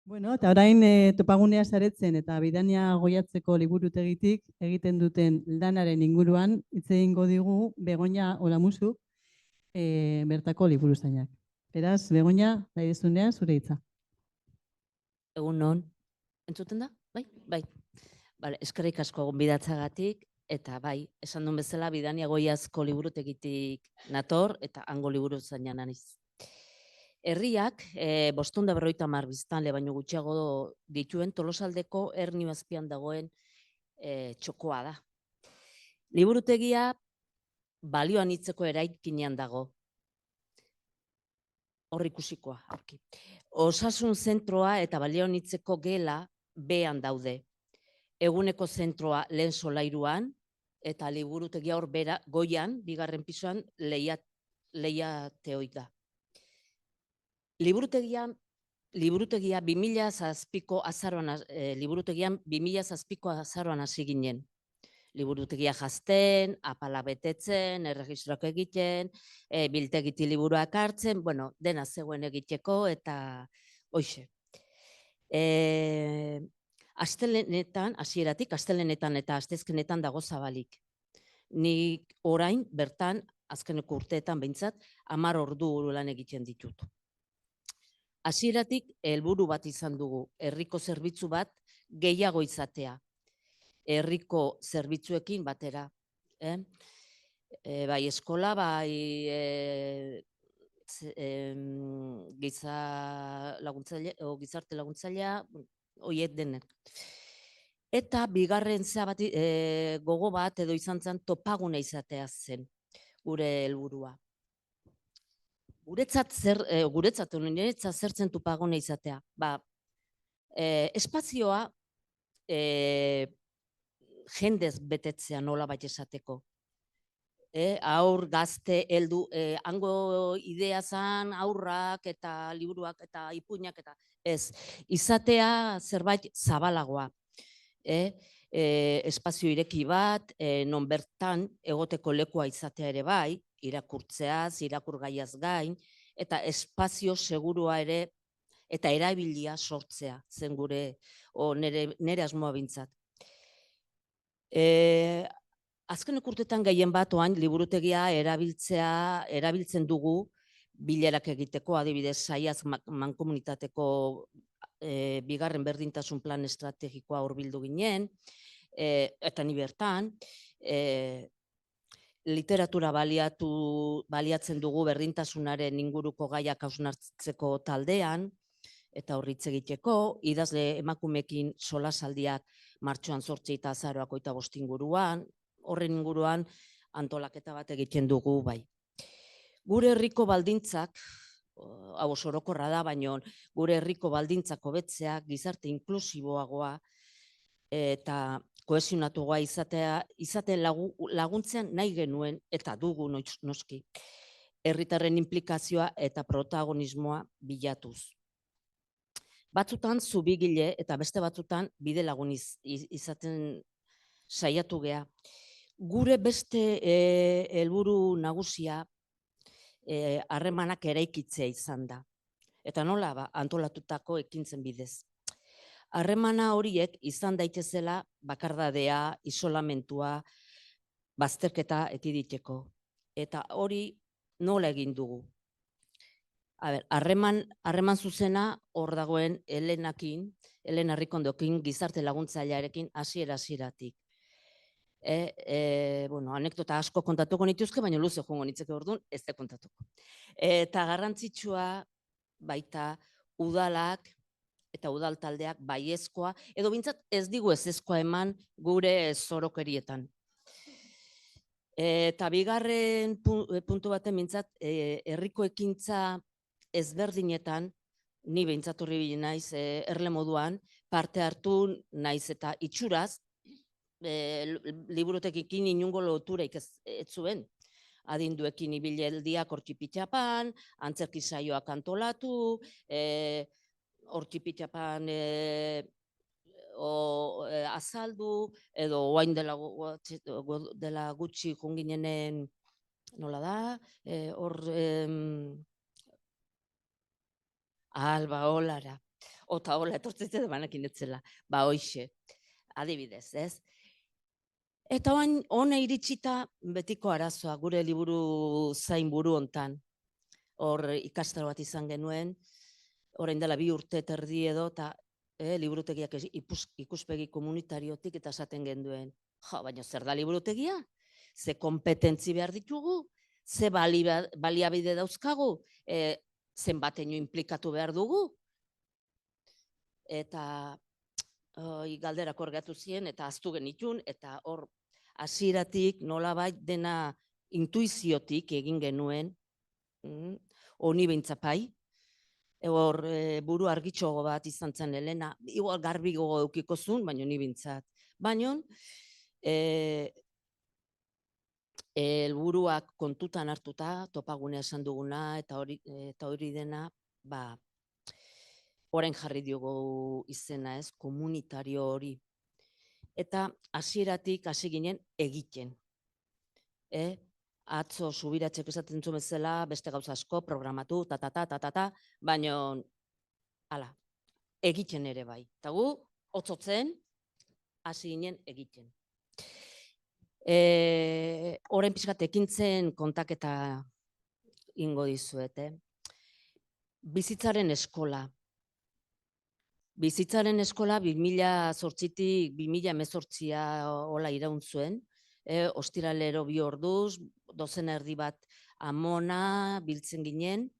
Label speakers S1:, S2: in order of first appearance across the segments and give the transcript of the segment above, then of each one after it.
S1: Bueno, eta orain topagunea saretzen eta Bidania Goiatzeko liburutegitik egiten duten lanaren inguruan hitz egingo digu Begoña Olamusuk bertako liburuzainak. Beraz, Begoña, nahi duzunean zure hitza.
S2: Egun non, entzuten da? Bai, bai. Bale, eskerrik asko gonbidatzagatik, eta bai, esan duen bezala Bidania Goiazko liburutegitik nator, eta hango liburuzaina naiz. Herriak, 550 biztanle baino gutxiago dituen Tolosaldeko Erni azpian dagoen txokoa da. Liburutegia balioan hitzeko eraikinean dago. Hor ikusikoa, aurki. Osasun zentroa eta balioan hitzeko gela bean daude. Eguneko zentroa lehen solairuan, eta liburutegia hor bera goian, bigarren pisoan leiateoik da. Liburutegia 2007ko azaroan hasi ginen. Liburutegia jazten, apala betetzen, erregistroak egiten, biltegiti liburuak hartzen, bueno, dena zegoen egiteko eta hoxe. Astelenetan, hasieratik, astelenetan eta asteazkenetan dago zabalik. Nik orain, bertan, azkeneko urteetan behintzat, 10 ordu lan egiten ditut. Hasieratik helburu bat izan dugu, herriko zerbitzu bat gehiago izatea. Herriko zerbitzuekin batera. Bai eskola, bai gizarte laguntzailea, horiek denek. Eta bigarren gogo bat edo izan zen topagune izatea zen gure helburua. Guretzat zertzen topagune izatea. Espazioa jendez betetzea nola bat esateko. Aur, gazte, heldu, hango idea zan, aurrak eta liburuak eta ipuinak eta ez. Izatea zerbait zabalagoa. Espazio ireki bat, non bertan egoteko lekua izatea ere bai, irakurtzeaz, irakurgaiaz gain, eta espazio segurua ere eta erabilia sortzea zen nire asmoa bintzat. Azkeneko urtetan gehien bat oain liburutegia erabiltzen dugu bilerak egiteko, adibidez saiaz mankomunitateko bigarren berdintasun plan estrategikoa hurbildu ginen, eta ni bertan, literatura baliatzen dugu berdintasunaren inguruko gaiak hausnartzeko taldean, eta horritz egiteko, idazle emakumekin solasaldiak martxoan 8 eta azaroak 25 inguruan, horren inguruan antolaketa bat egiten dugu bai. Gure herriko baldintzak, hau orokorra da, baino gure herriko baldintzak hobetzea, gizarte inklusiboagoa eta kohesionatuagoa izaten laguntzean nahi genuen eta dugu noski. Herritarren inplikazioa eta protagonismoa bilatuz. Batzutan zubigile eta beste batzutan bide lagun izaten saiatu gea. Gure beste helburu nagusia harremanak eraikitzea izan da. Eta nola antolatutako ekintzen bidez. Harremana horiek izan daitezela bakardadea, isolamentua, bazterketa ekiditeko. Eta hori nola egin dugu? Harreman zuzena hor dagoen Elena Rikondokin gizarte laguntzailearekin hasieratik. Anekdota asko kontatuko nituzke, baina luze joango nitzeke orduan, ez da kontatuko. Eta garrantzitsua baita udalak eta udal taldeak baiezkoa, edo bintzat ez digu ezezkoa eman gure zorokerietan. Eta bigarren puntu baten bintzat, herriko ekintza ezberdinetan, ni behintzat horri bile naiz erle moduan, parte hartu naiz eta itxuraz, liburutegikin inungo lotureik ez zuen. Adinduekin ibileldiak Hortxipitxapan, antzerki saioak antolatu, Hortxipitxapan azaldu, edo oain dela gutxi junginenen, nola da, hor, holara. Ota hola, etortzen zait, banakin etzela. Ba, hoixe, adibidez, ez? Eta hona iritsita betiko arazoa, gure liburu zain buru hontan. Hor ikastaro bat izan genuen, orain dela 2 urte eta erdi edo, eta liburutegiak ikuspegi komunitariotik eta esaten genduen. Baina zer da liburutegia? Ze kompetentzi behar ditugu? Ze baliabide dauzkagu? Zenbateino inplikatu behar dugu? Eta galderak orgatu ziren, eta aztu genitun, eta hor hasieratik nolabait dena intuiziotik egin genuen, honi behintzapai, hor buru argitxogo bat izan zen Elena, igual garbi gogo eukiko zuen, baina ni bintzat. Baina, helburuak kontutan hartuta, topagunea esan duguna, eta hori dena, orain jarri diogu izena, ez, komunitario hori. Eta hasieratik hasi ginen egiten. Atzo Subiratzek esaten zuen bezala, beste gauza asko, programatu, baina, hala, egiten ere bai. Eta gu, otzotzen, hasi ginen egiten. Orain pixkat ekintzen kontaketa ingo dizuet. Bizitzaren eskola. Bizitzaren eskola 2008-tik 2018 hola iraun zuen. Ostiralero 2 orduz, dozena erdi bat amona biltzen ginen,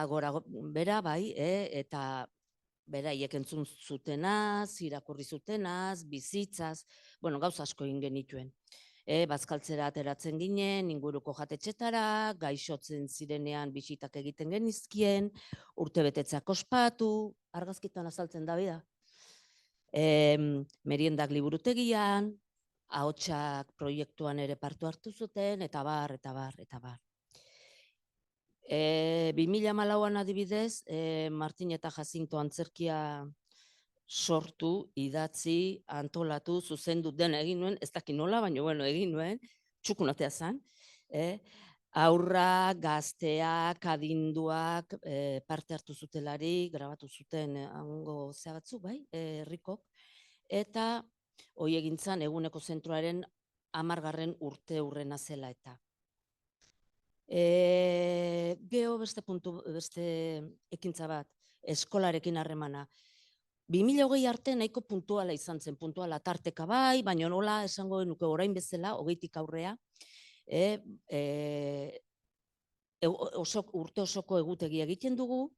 S2: gora bera, bai, eta beraiek entzun zutenaz, irakurri zutenaz, bizitzaz, gauza asko egin genituen. Bazkaltzera ateratzen ginen, inguruko jatetxetara, gaixotzen zirenean bisitak egiten genizkien, urtebetetzak ospatu, argazkitan azaltzen da bida. Meriendak liburutegian, ahotsak proiektuan ere partu hartu zuten, eta bar. 2014an adibidez, Martin eta Jacinto antzerkia sortu, idatzi, antolatu, zuzendu den egin nuen, ez dakit nola, baina egin nuen, txukunatea zen. Aurrak, gazteak, adinduak parte hartu zutelari, grabatu zuten hango zea batzuk, bai, herrikok. Eta hoi egintzan eguneko zentroaren 10. urte hurrena zela eta. Gero beste ekintza bat, eskolarekin harremana. 2020 arte nahiko puntuala izan zen, puntuala tarteka bai, baina nola esango genuke orain bezala, 20tik aurrea, urte osoko egutegi egiten dugu,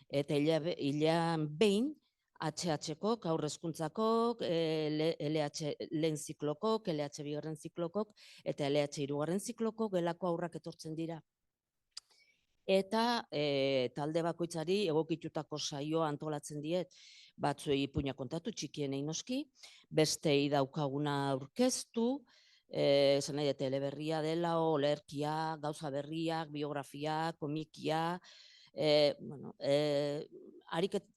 S2: eta hilean behin, HH-kok, aurre hezkuntzakok, LH lehen ziklokok, LH bigarren ziklokok, eta LH hirugarren ziklokok, gelako aurrak etortzen dira. Eta talde bakoitzari egokitutako saioa antolatzen diet, batzuei ipuina kontatu, txikienei noski, bestei daukaguna aurkeztu, esan nahi teleberria dela, olerkia, gauza berriak, biografia, komikia,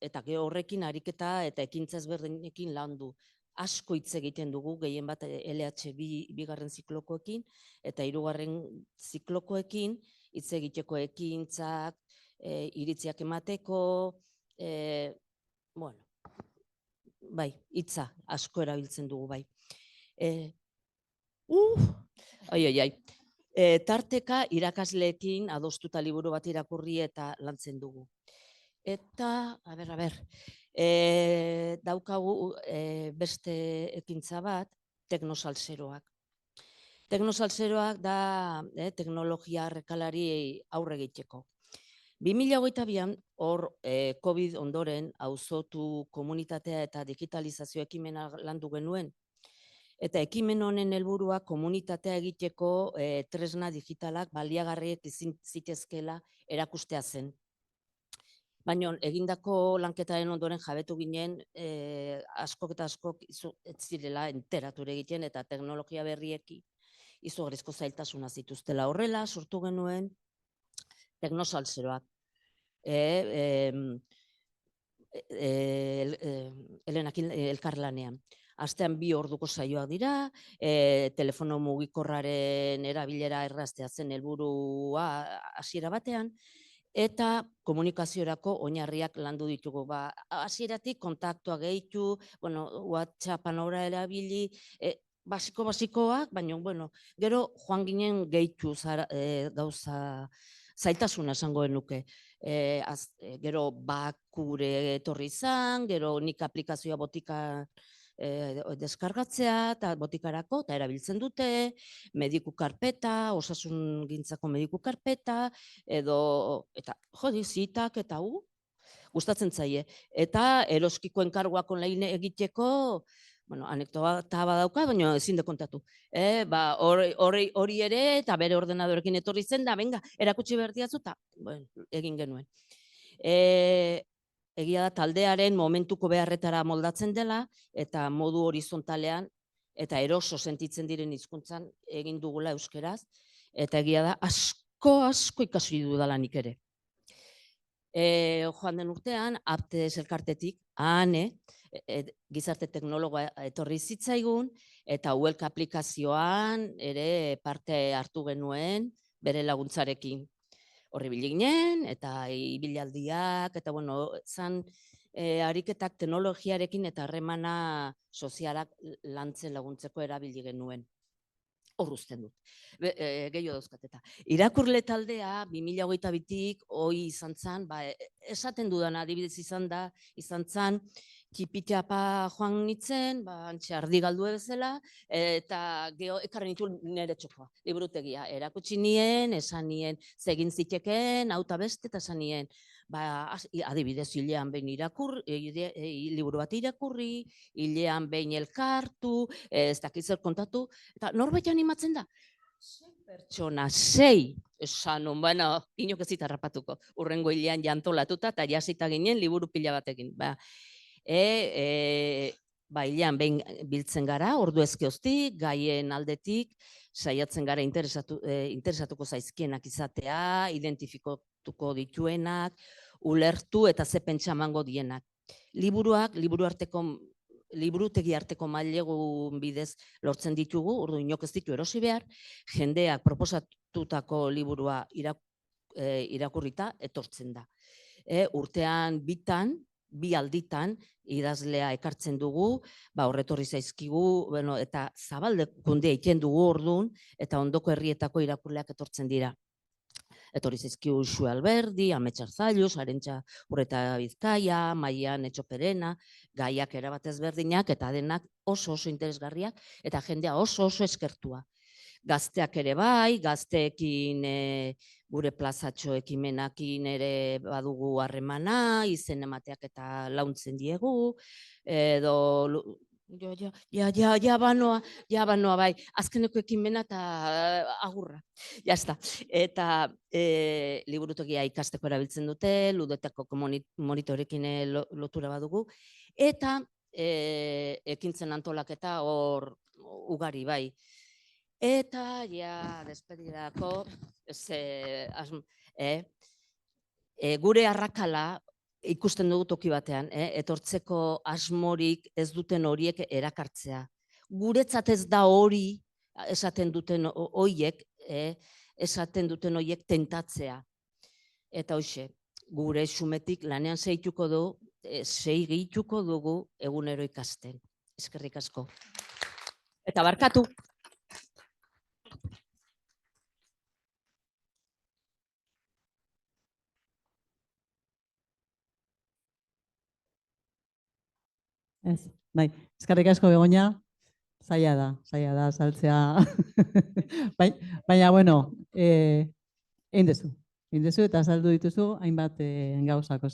S2: eta horrekin ariketa eta ekintza ezberdinekin landu. Asko hitz egiten dugu, gehien bat LH bigarren ziklokoekin, eta hirugarren ziklokoekin, hitz egiteko ekintzak, iritziak emateko, bai, hitza asko erabiltzen dugu, bai. Tarteka irakasleekin adostuta liburu bat irakurri eta lantzen dugu. Eta, daukagu beste ekintza bat, teknosalseroak. Teknosalseroak da teknologia arrekalari aurre egiteko. 2022an hor COVID ondoren auzotu komunitatea eta digitalizazio ekimena landu genuen. Eta ekimen honen helburua komunitatea egiteko tresna digitalak baliagarriek izin zitezkela erakustea zen. Baina egindako lanketaren ondoren jabetu ginen askok eta askok ez zirela enterature egiten eta teknologia berrieki izugarrizko zailtasuna zituztela. Horrela sortu genuen teknosalseroak. Helenakin elkarlanean. Astean 2 orduko saioak dira, telefono mugikorraren erabilera erraztea zen helburua hasiera batean, eta komunikaziorako oinarriak landu ditugu. Hasieratik kontaktua gehitu, WhatsAppan ora erabili, basikoak, baina, gero joan ginen gehitu gauza zailtasuna esango genuke. Gero bakure etorri izan, gero nik aplikazioa botika deskargatzea eta botikarako, eta erabiltzen dute, mediku karpeta, osasun gintzako mediku karpeta, eta zitak eta gustatzen zaie. Eta eroskiko enkarguak online egiteko, anekdota badauka, baina ezin de kontatu. Hori ere, eta bere ordenadorekin etorri zen, da, venga, erakutsi behar diazu, eta egin genuen. Egia da taldearen momentuko beharretara moldatzen dela, eta modu horizontalean, eta eroso sentitzen diren hizkuntzan egin dugula euskeraz, eta egia da asko ikasi dudala nik ere. Joan den urtean, Aptes elkartetik, gizarte teknologoa etorri zitzaigun, eta UELK aplikazioan ere parte hartu genuen bere laguntzarekin. Horri biliginen, eta ibilaldiak, eta zan ariketak teknologiarekin eta harremana sozialak lantzen laguntzeko erabili genuen. Hor uzten dut. Gehiago dauzkateta. Irakurle taldea, 2022tik, hoi izan zan, esaten dudan adibidez izan zan, txipitxapa joan nintzen, antxe ardi galdu bezala, eta geho ekarren nitu nire txokoa, liburutegia. Erakutsi nien, esan nien, zegin zitekeen, auta beste, eta esan nien, adibidez, hilean behin liburu bat irakurri, hilean behin elkartu, ez dakitzer kontatu, eta norbait animatzen da? 6 pertsona, 6, esan, inok ez zitarrapatuko, urrengo hilean jantolatuta, eta jasita ginen liburu pila batekin. Hilean behin biltzen gara, ordu ezkeoztik, gaien aldetik, saiatzen gara interesatuko zaizkienak izatea, identifikatuko dituenak, ulertu eta ze pentsa emango dienak. Liburutegi arteko mailegun bidez lortzen ditugu, ordu inok ez ditu erosi behar, jendeak proposatutako liburua irakurrita etortzen da. Urtean bi alditan, idazlea ekartzen dugu, horretorri zaizkigu, eta zabaldekundea egiten dugu orduan, eta ondoko herrietako irakurleak etortzen dira. Etorri zaizkigu Uxue Alberdi, Amets Arzallus, Arentxa Urreta Bizkaia, Maian Etxoperena, gaiak erabatez berdinak, eta denak oso interesgarriak, eta jendea oso eskertua. Gazteak ere bai, gazteekin gure plazatxo ekimenakin ere badugu harremana, izen emateak eta launtzen diegu, edo, banoa bai, azkeneko ekimena eta agurra, jazta. Eta liburutegia ikasteko erabiltzen dute, ludoteko monitorekin lotura badugu, eta ekintzen antolaketa hor ugari bai. Eta, despedidako, gure arrakala ikusten dugu toki batean, etortzeko asmorik ez duten horiek erakartzea. Guretzat ez da hori esaten duten horiek tentatzea. Eta hoxe, gure xumetik lanean segituko dugu egunero ikasten. Eskerrik asko. Eta barkatu.
S1: Eskerrik asko Begoña, zaila da, saltzea. Baina, egin dezu eta saldu dituzu hainbat gauzak,